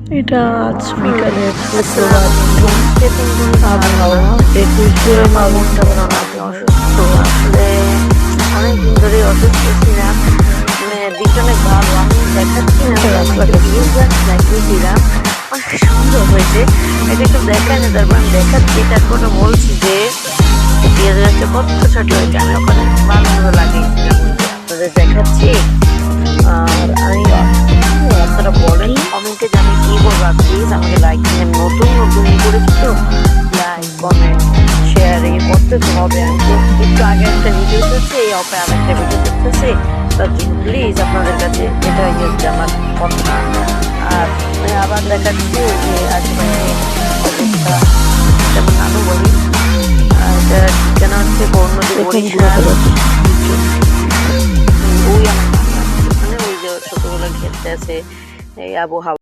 এটা আজ বিকালের শুক্রবার আবহাওয়া 21 মাঘ। আমি অসুস্থ, আসলে অনেকদিন ধরে অসুস্থ ছিলাম, মানে দিকটা অনেক ভালো। আমি দেখাচ্ছি না, দেখিয়েছিলাম অনেক সুন্দর হয়েছে। এটা একটু দেখায় না, তারপর আমি দেখাচ্ছি, তারপরে বলছি যে পেঁয়াজ গাছটা কত ছোট হয়েছে। আমি ওখানে ভালো লাগিয়েছিলাম, আপনাদের দেখাচ্ছি। আর আমি আপনারা বলেন কমেন্টে যে আমি কি বলবো, প্লিজ আমাকে লাইক দিন। নতুন করেছি তো, লাইক কমেন্ট শেয়ার করতে তো হবে। আমি তো একটু আগে একটা ভিডিও করছি, এই অপে আর একটা ভিডিও করতেছি, তার জন্য প্লিজ আপনাদের কাছে এটাই হচ্ছে আমার কথা। আর আবার দেখাচ্ছি যে আশেপাশে অবস্থা, যেমন আরো বলি এটা ঠিকানা হচ্ছে বর্ণদী বরিশাল। ওই আমার ওখানে ওই যে ছোটগুলো খেলতে আছে, এই আবহাওয়া।